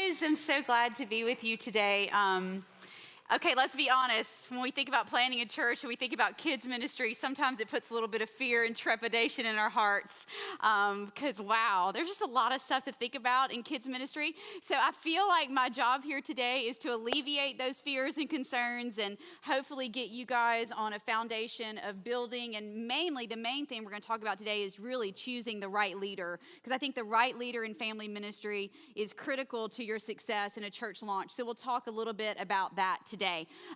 guys. I'm so glad to be with you today. Okay, let's be honest. When we think about planning a church and we think about kids ministry, sometimes it puts a little bit of fear and trepidation in our hearts because, wow, there's just a lot of stuff to think about in kids ministry. So I feel like my job here today is to alleviate those fears and concerns and hopefully get you guys on a foundation of building. And mainly, the main thing we're going to talk about today is really choosing the right leader, because I think the right leader in family ministry is critical to your success in a church launch. So we'll talk a little bit about that today.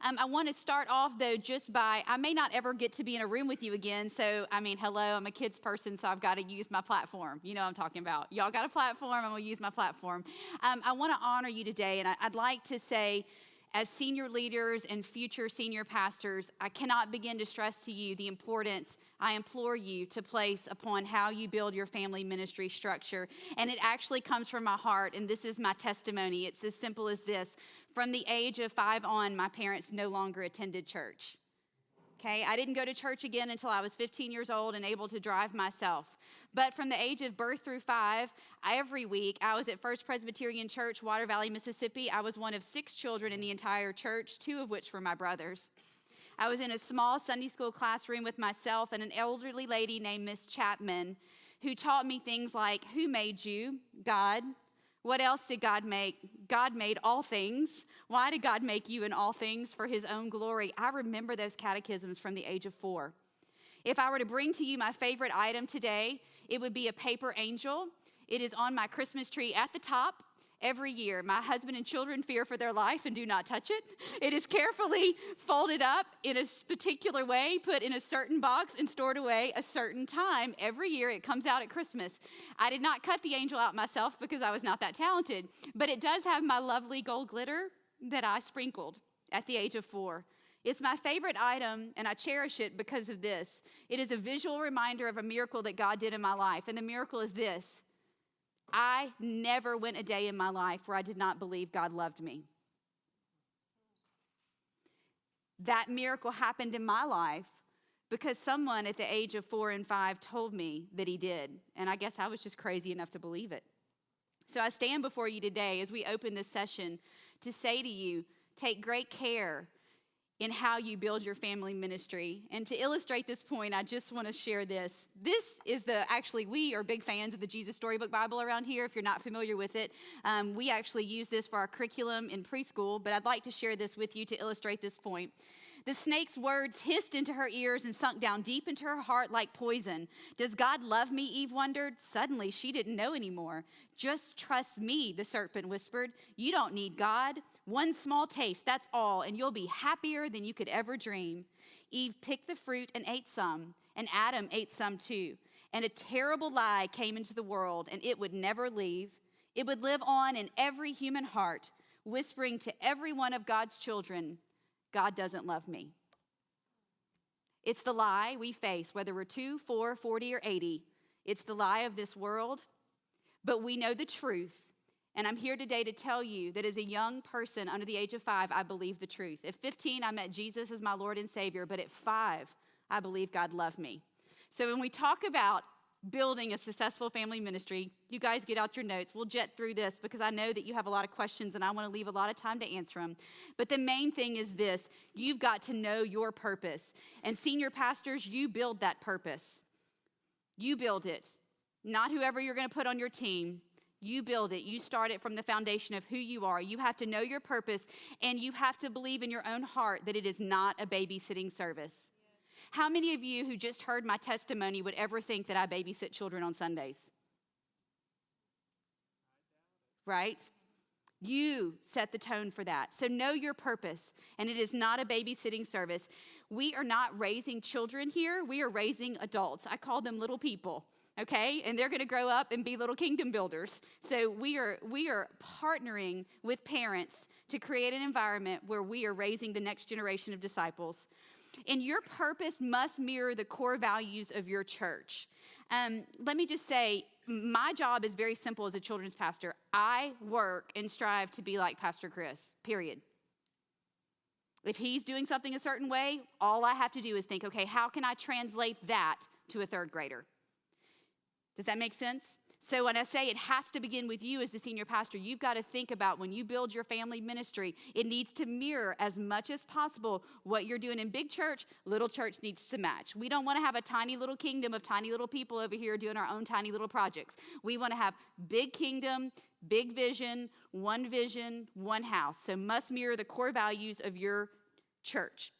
I want to start off, though, just by, I may not ever get to be in a room with you again. So, I mean, hello, I'm a kids person, so I've got to use my platform. You know what I'm talking about. Y'all got a platform, I'm going to use my platform. I want to honor you today, and I'd like to say, as senior leaders and future senior pastors, I cannot begin to stress to you the importance I implore you to place upon how you build your family ministry structure. And it actually comes from my heart, and this is my testimony. It's as simple as this. From the age of 5 on, my parents no longer attended church. Okay, I didn't go to church again until I was 15 years old and able to drive myself. But from the age of birth through 5, every week I was at First Presbyterian Church, Water Valley, Mississippi. I was one of 6 children in the entire church, 2 of which were my brothers. I was in a small Sunday school classroom with myself and an elderly lady named Miss Chapman, who taught me things like, who made you? God. What else did God make? God made all things. Why did God make you in all things? For his own glory. I remember those catechisms from the age of 4. If I were to bring to you my favorite item today, it would be a paper angel. It is on my Christmas tree at the top. Every year, my husband and children fear for their life and do not touch it. It is carefully folded up in a particular way, put in a certain box, and stored away a certain time. Every year, it comes out at Christmas. I did not cut the angel out myself because I was not that talented, but it does have my lovely gold glitter that I sprinkled at the age of 4. It's my favorite item, and I cherish it because of this. It is a visual reminder of a miracle that God did in my life, and the miracle is this. I never went a day in my life where I did not believe God loved me. That miracle happened in my life because someone at the age of 4 and 5 told me that he did. And I guess I was just crazy enough to believe it. So I stand before you today as we open this session to say to you, take great care in how you build your family ministry. And to illustrate this point, I just want to share this. This is we are big fans of the Jesus Storybook Bible around here. If you're not familiar with it, we actually use this for our curriculum in preschool, but I'd like to share this with you to illustrate this point. The snake's words hissed into her ears and sunk down deep into her heart like poison. Does God love me, Eve wondered. Suddenly, she didn't know anymore. Just trust me, the serpent whispered. You don't need God. One small taste, that's all, and you'll be happier than you could ever dream. Eve picked the fruit and ate some, and Adam ate some too. And a terrible lie came into the world, and it would never leave. It would live on in every human heart, whispering to every one of God's children, God doesn't love me. It's the lie we face, whether we're 2, 4, 40, or 80. It's the lie of this world, but we know the truth. And I'm here today to tell you that as a young person under the age of 5, I believe the truth. At 15, I met Jesus as my Lord and Savior, but at 5, I believe God loved me. So when we talk about building a successful family ministry, you guys get out your notes. We'll jet through this because I know that you have a lot of questions and I want to leave a lot of time to answer them. But the main thing is this. You've got to know your purpose. And senior pastors, you build that purpose. You build it. Not whoever you're going to put on your team. You build it. You start it from the foundation of who you are. You have to know your purpose, and you have to believe in your own heart that it is not a babysitting service. How many of you who just heard my testimony would ever think that I babysit children on Sundays? Right? You set the tone for that. So know your purpose, and it is not a babysitting service. We are not raising children here. We are raising adults. I call them little people. Okay, and they're going to grow up and be little kingdom builders. So we are partnering with parents to create an environment where we are raising the next generation of disciples. And your purpose must mirror the core values of your church. Let me just say, my job is very simple as a children's pastor. I work and strive to be like Pastor Chris, period. If he's doing something a certain way, all I have to do is think, okay, how can I translate that to a 3rd grader? Does that make sense? So when I say it has to begin with you as the senior pastor, you've got to think about when you build your family ministry, it needs to mirror as much as possible what you're doing in big church. Little church needs to match. We don't want to have a tiny little kingdom of tiny little people over here doing our own tiny little projects. We want to have big kingdom, big vision, one house. So must mirror the core values of your church.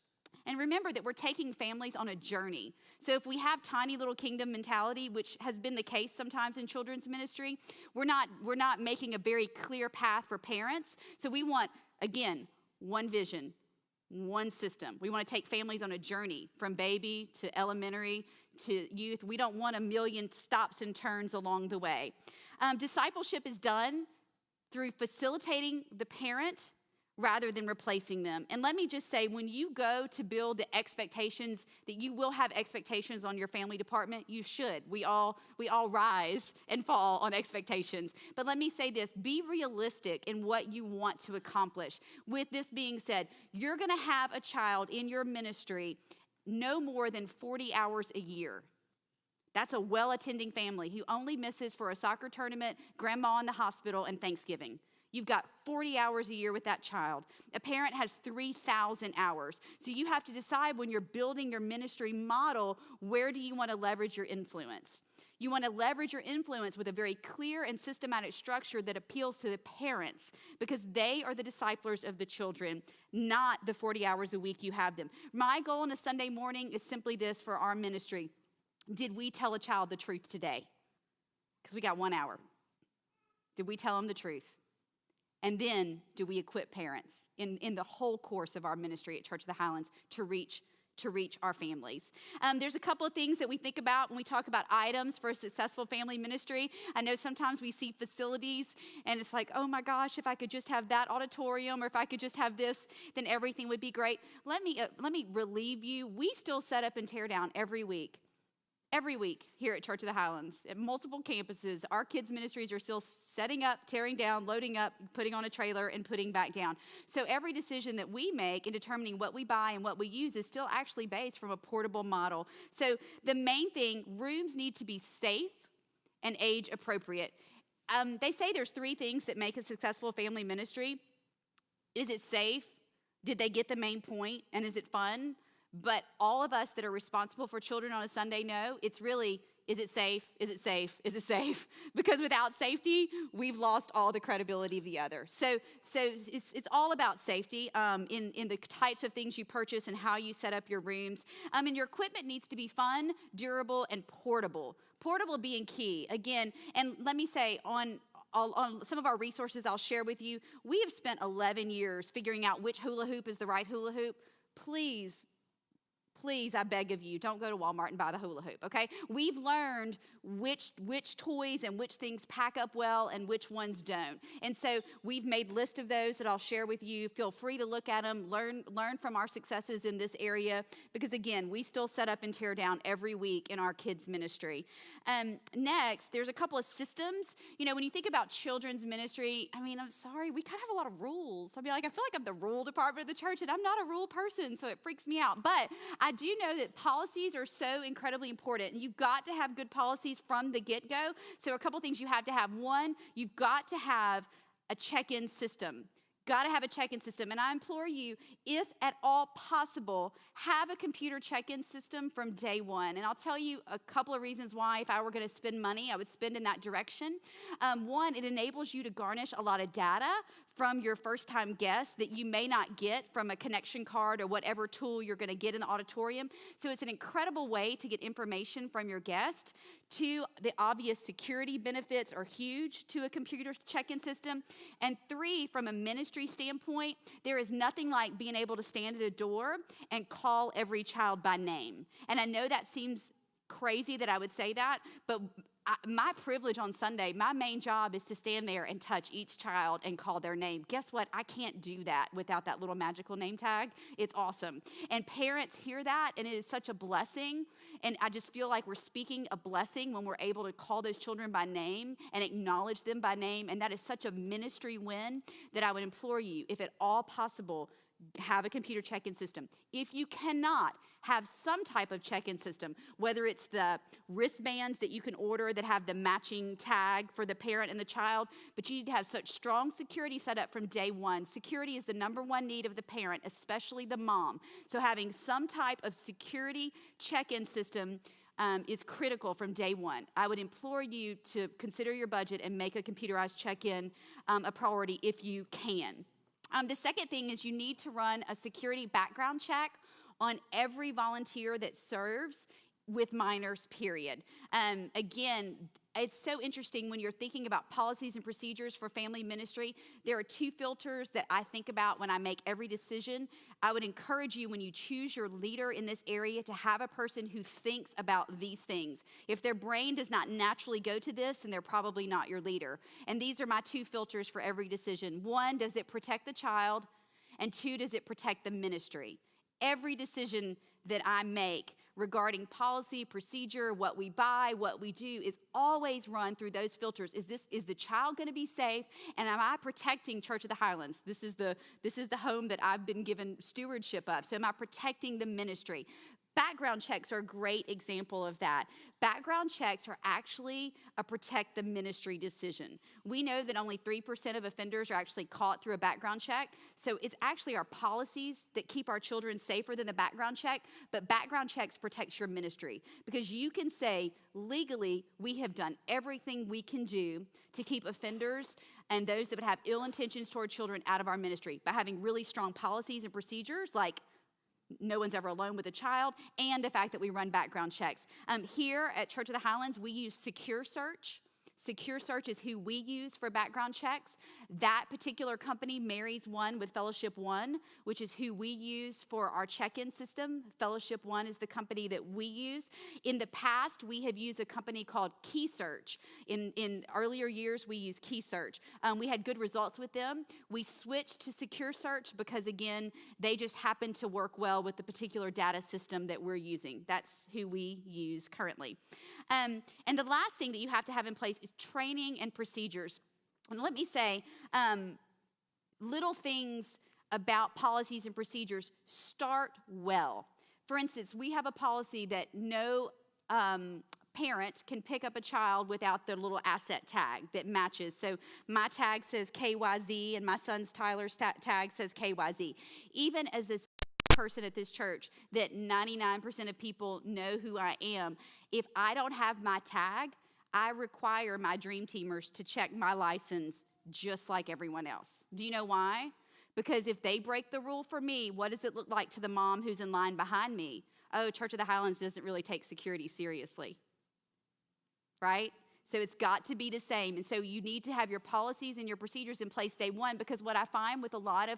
And remember that we're taking families on a journey. So if we have tiny little kingdom mentality, which has been the case sometimes in children's ministry, we're not making a very clear path for parents. So we want, again, one vision, one system. We want to take families on a journey from baby to elementary to youth. We don't want a million stops and turns along the way. Discipleship is done through facilitating the parent rather than replacing them. And let me just say, when you go to build the expectations that you will have expectations on your family department, you should. We all rise and fall on expectations. But let me say this, be realistic in what you want to accomplish. With this being said, you're going to have a child in your ministry no more than 40 hours a year. That's a well-attending family who only misses for a soccer tournament, grandma in the hospital, and Thanksgiving. You've got 40 hours a year with that child. A parent has 3,000 hours. So you have to decide when you're building your ministry model, where do you want to leverage your influence? You want to leverage your influence with a very clear and systematic structure that appeals to the parents because they are the disciplers of the children, not the 40 hours a week you have them. My goal on a Sunday morning is simply this for our ministry. Did we tell a child the truth today? Because we got 1 hour. Did we tell them the truth? And then do we equip parents in the whole course of our ministry at Church of the Highlands to reach our families? There's a couple of things that we think about when we talk about items for a successful family ministry. I know sometimes we see facilities and it's like, oh my gosh, if I could just have that auditorium or if I could just have this, then everything would be great. Let me relieve you. We still set up and tear down every week. Every week here at Church of the Highlands, at multiple campuses, our kids' ministries are still setting up, tearing down, loading up, putting on a trailer, and putting back down. So every decision that we make in determining what we buy and what we use is still actually based from a portable model. So the main thing, rooms need to be safe and age appropriate. They say there's 3 things that make a successful family ministry. Is it safe? Did they get the main point? And is it fun? But all of us that are responsible for children on a Sunday know it's really, is it safe? Is it safe? Is it safe? Because without safety, we've lost all the credibility of the other. So it's all about safety in the types of things you purchase and how you set up your rooms. And your equipment needs to be fun, durable, and portable. Portable being key. Again, and let me say on some of our resources I'll share with you, we have spent 11 years figuring out which hula hoop is the right hula hoop. Please, I beg of you, don't go to Walmart and buy the hula hoop, okay? We've learned which toys and which things pack up well and which ones don't. And so we've made lists of those that I'll share with you. Feel free to look at them, learn from our successes in this area, because again, we still set up and tear down every week in our kids' ministry. Next, there's a couple of systems. You know, when you think about children's ministry, I mean, I'm sorry, we kind of have a lot of rules. I feel like I'm the rule department of the church, and I'm not a rule person, so it freaks me out. But I do know that policies are so incredibly important, and you've got to have good policies from the get-go. So a couple things you have to have. One, you've got to have a check-in system. Got to have a check-in system. And I implore you, if at all possible, have a computer check-in system from day one. And I'll tell you a couple of reasons why, if I were going to spend money, I would spend in that direction. One, it enables you to garnish a lot of data from your first-time guests that you may not get from a connection card or whatever tool you're going to get in the auditorium. So it's an incredible way to get information from your guest. Two, the obvious security benefits are huge to a computer check-in system. And three, from a ministry standpoint, there is nothing like being able to stand at a door and call every child by name. And I know that seems crazy that I would say that, but my privilege on Sunday, my main job is to stand there and touch each child and call their name. Guess what? I can't do that without that little magical name tag. It's awesome. And parents hear that, and it is such a blessing. And I just feel like we're speaking a blessing when we're able to call those children by name and acknowledge them by name. And that is such a ministry win that I would implore you, if at all possible, have a computer check-in system. If you cannot, have some type of check-in system, whether it's the wristbands that you can order that have the matching tag for the parent and the child, but you need to have such strong security set up from day one. Security is the number one need of the parent, especially the mom. So having some type of security check-in system is critical from day one. I would implore you to consider your budget and make a computerized check-in a priority if you can. The second thing is you need to run a security background check on every volunteer that serves with minors, period. Again, it's so interesting when you're thinking about policies and procedures for family ministry. There are two filters that I think about when I make every decision. I would encourage you when you choose your leader in this area to have a person who thinks about these things. If their brain does not naturally go to this, then they're probably not your leader. And these are my two filters for every decision. One, does it protect the child? And two, does it protect the ministry? Every decision that I make regarding policy, procedure, what we buy, what we do is always run through those filters. Is the child going to be safe? And am I protecting Church of the Highlands? This is the home that I've been given stewardship of. So am I protecting the ministry? Background checks are a great example of that. Background checks are actually a protect the ministry decision. We know that only 3% of offenders are actually caught through a background check. So it's actually our policies that keep our children safer than the background check. But background checks protect your ministry because you can say legally we have done everything we can do to keep offenders and those that would have ill intentions toward children out of our ministry by having really strong policies and procedures like no one's ever alone with a child, and the fact that we run background checks. Here at Church of the Highlands, we use Secure Search. Secure Search is who we use for background checks. That particular company marries one with Fellowship One, which is who we use for our check-in system. Fellowship One is the company that we use. In the past, we have used a company called Key Search. In earlier years, we used Key Search. We had good results with them. We switched to Secure Search because, again, they just happen to work well with the particular data system that we're using. That's who we use currently. And the last thing that you have to have in place is training and procedures. And let me say, little things about policies and procedures start well. For instance, we have a policy that no parent can pick up a child without the little asset tag that matches. So my tag says KYZ and my son's Tyler's tag says KYZ. Even as a person at this church that 99% of people know who I am, if I don't have my tag, I require my Dream Teamers to check my license just like everyone else. Do you know why? Because if they break the rule for me, what does it look like to the mom who's in line behind me? Oh, Church of the Highlands doesn't really take security seriously, right? So it's got to be the same. And so you need to have your policies and your procedures in place day one, because what I find with a lot of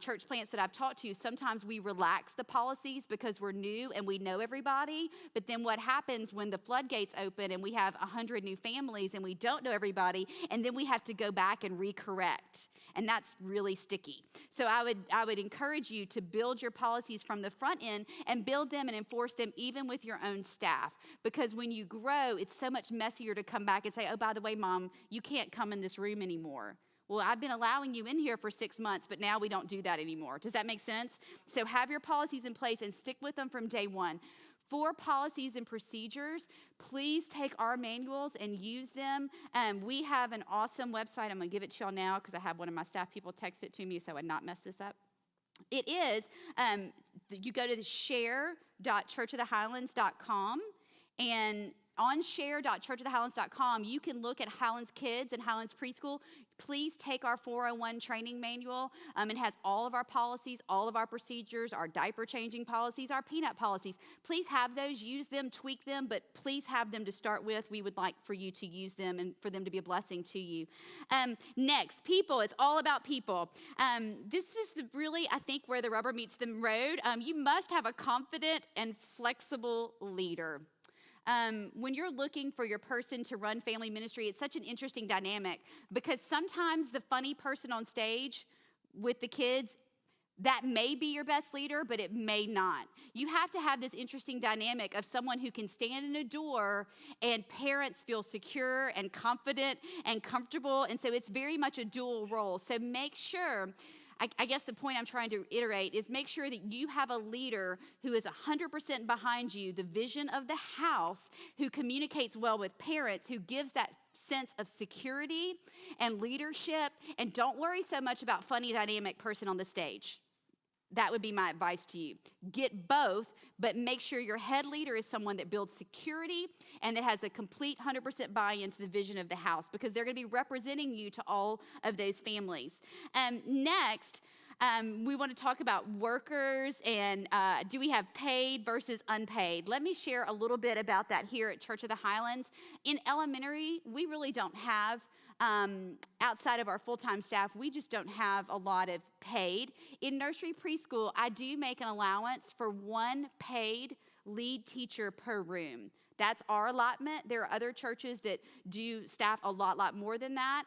church plants that I've talked to, sometimes we relax the policies because we're new and we know everybody. But then what happens when the floodgates open and we have 100 new families and we don't know everybody, and then we have to go back and recorrect. And that's really sticky. So I would encourage you to build your policies from the front end and build them and enforce them even with your own staff. Because when you grow, it's so much messier to come back and say, oh, by the way, Mom, you can't come in this room anymore. Well, I've been allowing you in here for 6 months, but now we don't do that anymore. Does that make sense? So have your policies in place and stick with them from day one. For policies and procedures, please take our manuals and use them. We have an awesome website. I'm going to give it to y'all now because I have one of my staff people text it to me so I would not mess this up. It is, you go to the share.churchofthehighlands.com, and on share.churchofthehighlands.com, you can look at Highlands Kids and Highlands Preschool. Please take our 401 training manual. It has all of our policies, all of our procedures, our diaper changing policies, our peanut policies. Please have those, use them, tweak them, but please have them to start with. We would like for you to use them and for them to be a blessing to you. Next, people. It's all about people. This is really, I think, where the rubber meets the road. You must have a confident and flexible leader. When you're looking for your person to run family ministry, it's such an interesting dynamic because sometimes the funny person on stage with the kids, that may be your best leader, but it may not. You have to have this interesting dynamic of someone who can stand in a door and parents feel secure and confident and comfortable. And so it's very much a dual role. So make sure, I guess the point I'm trying to iterate is make sure that you have a leader who is 100% behind you, the vision of the house, who communicates well with parents, who gives that sense of security and leadership, and don't worry so much about funny, dynamic person on the stage. That would be my advice to you. Get both, but make sure your head leader is someone that builds security and that has a complete 100% buy-in to the vision of the house, because they're going to be representing you to all of those families. Next, we want to talk about workers and do we have paid versus unpaid. Let me share a little bit about that here at Church of the Highlands. In elementary, we really don't have outside of our full-time staff, we just don't have a lot of paid. In nursery preschool, I do make an allowance for one paid lead teacher per room. That's our allotment. There are other churches that do staff a lot more than that.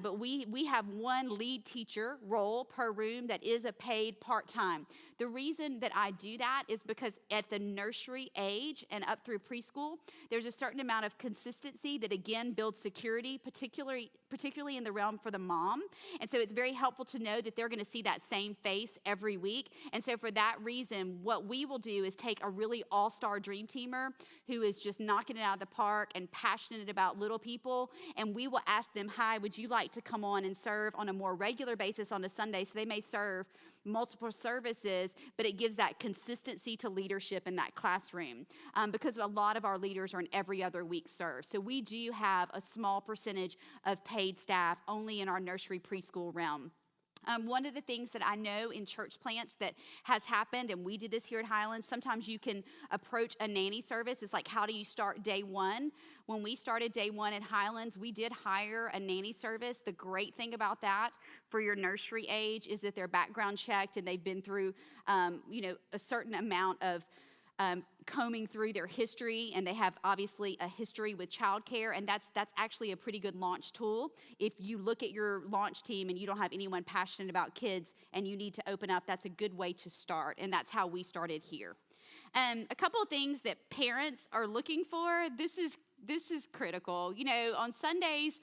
But we have one lead teacher role per room that is a paid part-time. The reason that I do that is because at the nursery age and up through preschool, there's a certain amount of consistency that, again, builds security, particularly in the realm for the mom. And so it's very helpful to know that they're going to see that same face every week. And so for that reason, what we will do is take a really all-star dream teamer who is just knocking it out of the park and passionate about little people, and we will ask them, hi, would you like to come on and serve on a more regular basis on a Sunday? So they may serve multiple services, but it gives that consistency to leadership in that classroom, because a lot of our leaders are an every other week serve. So we do have a small percentage of paid staff only in our nursery preschool realm. One of the things that I know in church plants that has happened, and we did this here at Highlands, sometimes you can approach a nanny service. It's like, how do you start day one? When we started day one at Highlands, we did hire a nanny service. The great thing about that for your nursery age is that they're background checked and they've been through, a certain amount of combing through their history, and they have obviously a history with childcare, and that's actually a pretty good launch tool. If you look at your launch team and you don't have anyone passionate about kids and you need to open up, that's a good way to start, and that's how we started here. A couple of things that parents are looking for. This is critical. On Sundays,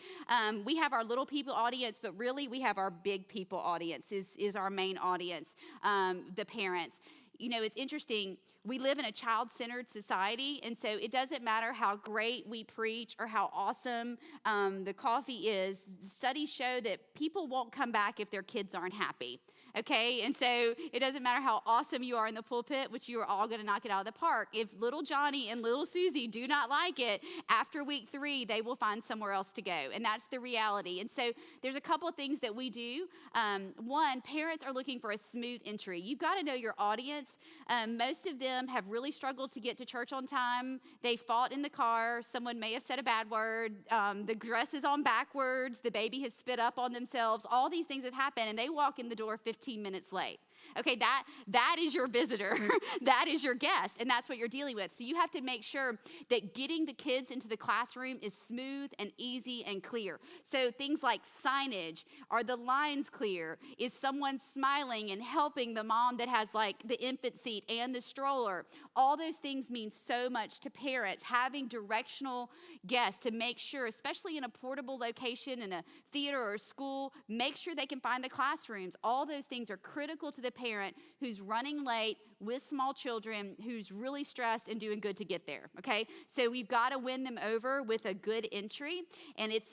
we have our little people audience, but really we have our big people audience is our main audience, the parents. It's interesting. We live in a child-centered society, and so it doesn't matter how great we preach or how awesome the coffee is. Studies show that people won't come back if their kids aren't happy. Okay, and so it doesn't matter how awesome you are in the pulpit, which you are all going to knock it out of the park. If little Johnny and little Susie do not like it, after week 3, they will find somewhere else to go, and that's the reality. And so there's a couple of things that we do. One, parents are looking for a smooth entry. You've got to know your audience. Most of them have really struggled to get to church on time. They fought in the car. Someone may have said a bad word. The dress is on backwards. The baby has spit up on themselves. All these things have happened, and they walk in the door 15 minutes late. Okay, that is your visitor. That is your guest, and that's what you're dealing with. So you have to make sure that getting the kids into the classroom is smooth and easy and clear. So things like signage, are the lines clear? Is someone smiling and helping the mom that has like the infant seat and the stroller? All those things mean so much to parents. Having directional guests to make sure, especially in a portable location, in a theater or a school, make sure they can find the classrooms. All those things are critical to the parent who's running late with small children, who's really stressed and doing good to get there, okay? So we've got to win them over with a good entry, and it's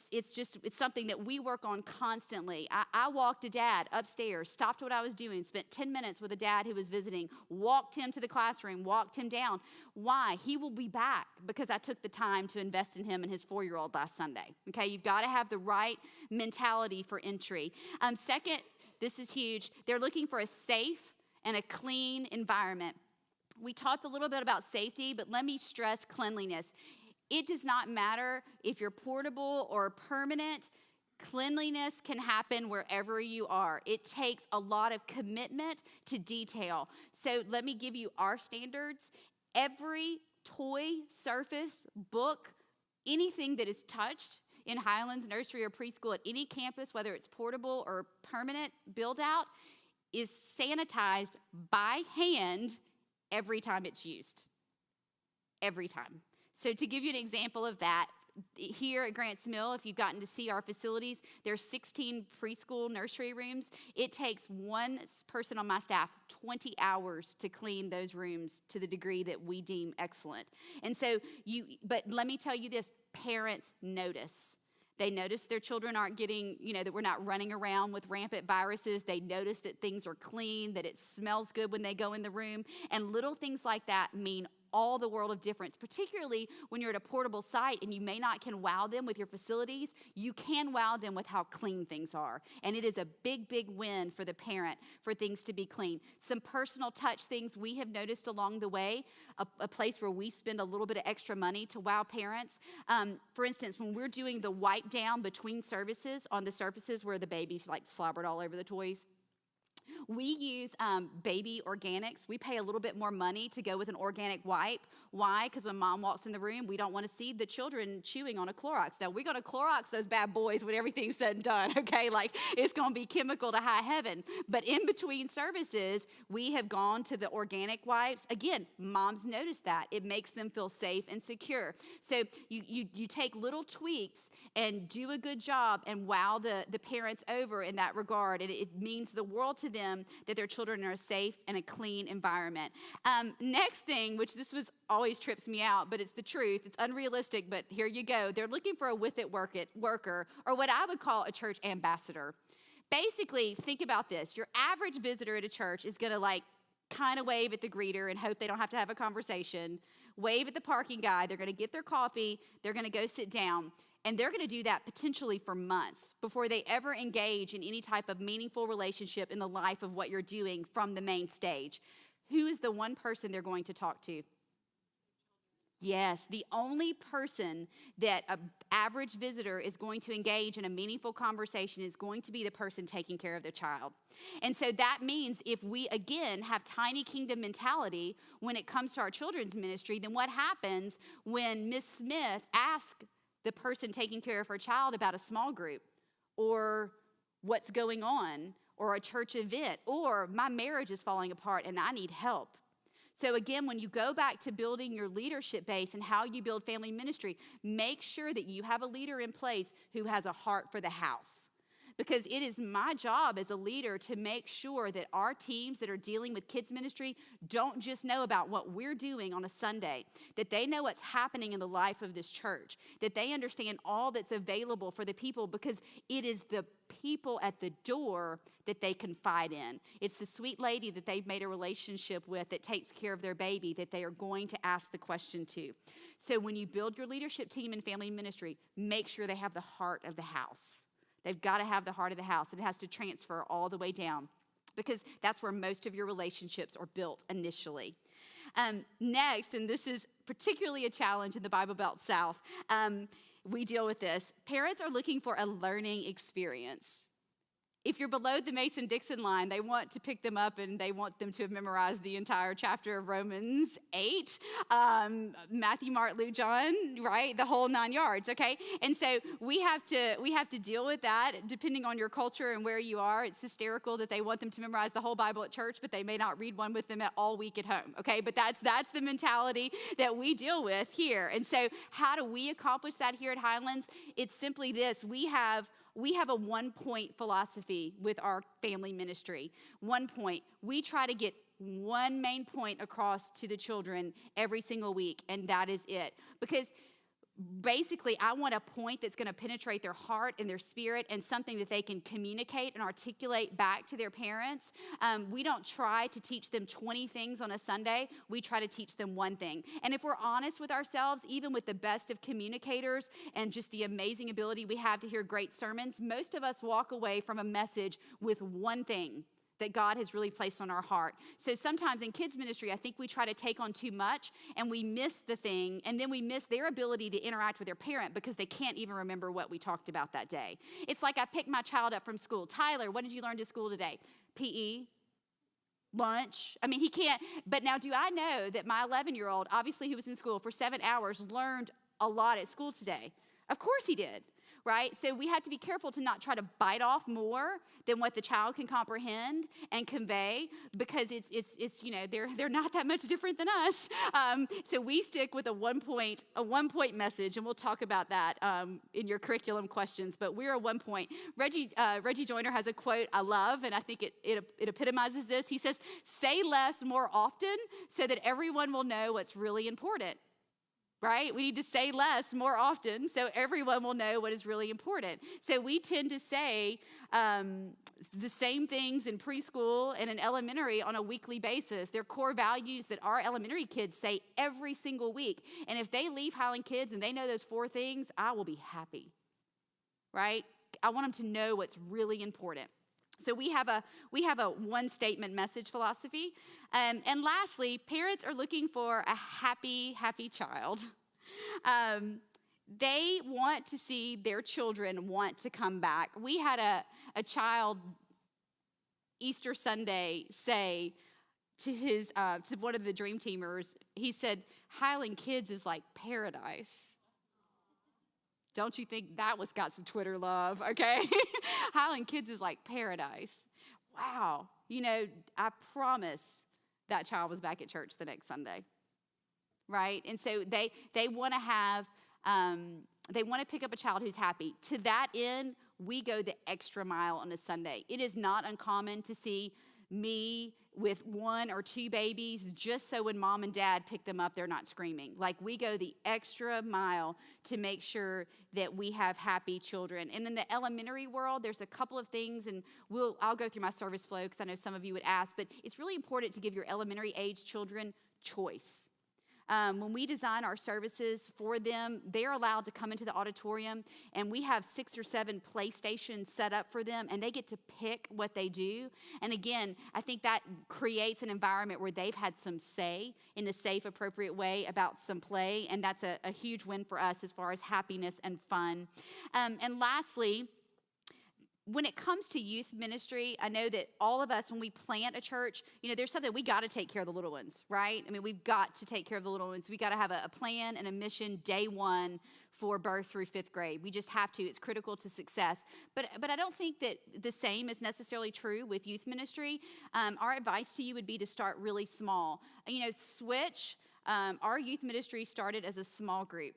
something that we work on constantly. I walked a dad upstairs, stopped what I was doing, spent 10 minutes with a dad who was visiting, walked him to the classroom, walked him down. Why? He will be back because I took the time to invest in him and his 4-year-old last Sunday, okay? You've got to have the right mentality for entry. Second, this is huge. They're looking for a safe and a clean environment. We talked a little bit about safety, but let me stress cleanliness. It does not matter if you're portable or permanent. Cleanliness can happen wherever you are. It takes a lot of commitment to detail. So let me give you our standards. Every toy, surface, book, anything that is touched in Highlands Nursery or preschool at any campus, whether it's portable or permanent build out, is sanitized by hand every time it's used. Every time. So to give you an example of that, here at Grants Mill, if you've gotten to see our facilities, there's 16 preschool nursery rooms. It takes one person on my staff 20 hours to clean those rooms to the degree that we deem excellent. And so but let me tell you this, parents notice. They notice their children aren't getting, that we're not running around with rampant viruses. They notice that things are clean, that it smells good when they go in the room. And little things like that mean all the world of difference, particularly when you're at a portable site and you may not can wow them with your facilities. You can wow them with how clean things are. And it is a big, big win for the parent for things to be clean. Some personal touch things we have noticed along the way, a place where we spend a little bit of extra money to wow parents. For instance, when we're doing the wipe down between services on the surfaces where the baby's like slobbered all over the toys, we use baby organics. We pay a little bit more money to go with an organic wipe. Why? Because when mom walks in the room, we don't want to see the children chewing on a Clorox. Now, we're going to Clorox those bad boys when everything's said and done, okay? Like, it's going to be chemical to high heaven. But in between services, we have gone to the organic wipes. Again, moms notice that. It makes them feel safe and secure. So you take little tweaks and do a good job and wow the parents over in that regard. And it means the world to them that their children are safe and a clean environment. Next thing, which this was always trips me out, but it's the truth. It's unrealistic, but here you go. They're looking for a worker, or what I would call a church ambassador. Basically, think about this. Your average visitor at a church is going to kind of wave at the greeter and hope they don't have to have a conversation, wave at the parking guy. They're going to get their coffee. They're going to go sit down. And they're going to do that potentially for months before they ever engage in any type of meaningful relationship in the life of what you're doing from the main stage. Who is the one person they're going to talk to? Yes, the only person that an average visitor is going to engage in a meaningful conversation is going to be the person taking care of their child. And so that means if we, again, have tiny kingdom mentality when it comes to our children's ministry, then what happens when Miss Smith asks the person taking care of her child about a small group or what's going on or a church event or my marriage is falling apart and I need help? So again, when you go back to building your leadership base and how you build family ministry, make sure that you have a leader in place who has a heart for the house. Because it is my job as a leader to make sure that our teams that are dealing with kids ministry don't just know about what we're doing on a Sunday, that they know what's happening in the life of this church, that they understand all that's available for the people, because it is the people at the door that they confide in. It's the sweet lady that they've made a relationship with that takes care of their baby that they are going to ask the question to. So when you build your leadership team in family ministry, make sure they have the heart of the house. They've got to have the heart of the house. It has to transfer all the way down because that's where most of your relationships are built initially. Next, and this is particularly a challenge in the Bible Belt South, we deal with this. Parents are looking for a learning experience. If you're below the Mason-Dixon line, they want to pick them up and they want them to have memorized the entire chapter of Romans 8, Matthew, Mark, Luke, John, right? The whole 9 yards, okay? And so we have to deal with that depending on your culture and where you are. It's hysterical that they want them to memorize the whole Bible at church, but they may not read one with them all week at home, okay? But that's the mentality that we deal with here. And so how do we accomplish that here at Highlands? It's simply this. We have a 1-point philosophy with our family ministry. 1 point. We try to get one main point across to the children every single week, and that is it. Because basically, I want a point that's going to penetrate their heart and their spirit and something that they can communicate and articulate back to their parents. We don't try to teach them 20 things on a Sunday. We try to teach them one thing. And if we're honest with ourselves, even with the best of communicators and just the amazing ability we have to hear great sermons, most of us walk away from a message with one thing that God has really placed on our heart. So sometimes in kids ministry, I think we try to take on too much and we miss the thing, and then we miss their ability to interact with their parent because they can't even remember what we talked about that day. It's like I picked my child up from school. Tyler, what did you learn to school today? PE? Lunch? I mean, he can't. But now do I know that my 11-year-old, obviously who was in school for 7 hours, learned a lot at school today? Of course he did. right? So we have to be careful to not try to bite off more than what the child can comprehend and convey, because it's they're not that much different than us. So we stick with a one point message, and we'll talk about that in your curriculum questions. But we're a 1 point. Reggie Joiner has a quote I love, and I think it epitomizes this. He says, "Say less more often so that everyone will know what's really important." Right? We need to say less more often so everyone will know what is really important. So we tend to say the same things in preschool and in elementary on a weekly basis. They're core values that our elementary kids say every single week. And if they leave Highland Kids and they know those 4 things, I will be happy. Right? I want them to know what's really important. So we have a one statement message philosophy. And lastly, parents are looking for a happy child. They want to see their children want to come back. We had a child Easter Sunday say to one of the Dream Teamers, he said, "Highland Kids is like paradise." Don't you think that got some Twitter love, okay? Highland Kids is like paradise. Wow. I promise that child was back at church the next Sunday, right? And so they want to have, they want to pick up a child who's happy. To that end, we go the extra mile on a Sunday. It is not uncommon to see me with 1 or 2 babies, just so when mom and dad pick them up, they're not screaming. Like, we go the extra mile to make sure that we have happy children. And in the elementary world, there's a couple of things, and I'll go through my service flow because I know some of you would ask, but it's really important to give your elementary age children choice. When we design our services for them, they're allowed to come into the auditorium, and we have 6 or 7 PlayStations set up for them, and they get to pick what they do. And again, I think that creates an environment where they've had some say in a safe, appropriate way about some play, and that's a huge win for us as far as happiness and fun. And lastly, when it comes to youth ministry, I know that all of us, when we plant a church, there's something, we got to take care of the little ones, right? I mean, we've got to take care of the little ones. We got to have a plan and a mission day 1 for birth through 5th grade. We just have to. It's critical to success. But I don't think that the same is necessarily true with youth ministry. Our advice to you would be to start really small. Switch, our youth ministry started as a small group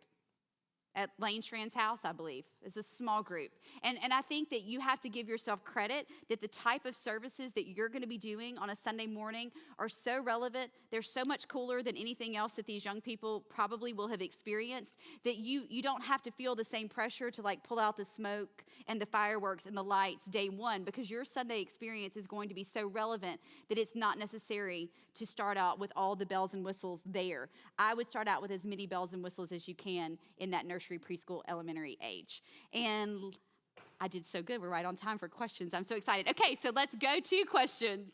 at Lane Strand's house, I believe. It's a small group. And I think that you have to give yourself credit that the type of services that you're going to be doing on a Sunday morning are so relevant. They're so much cooler than anything else that these young people probably will have experienced, that you don't have to feel the same pressure to pull out the smoke and the fireworks and the lights day 1, because your Sunday experience is going to be so relevant that it's not necessary to start out with all the bells and whistles there. I would start out with as many bells and whistles as you can in that nursery, preschool, elementary age. And I did so good. We're right on time for questions. I'm so excited. Okay, so let's go to questions.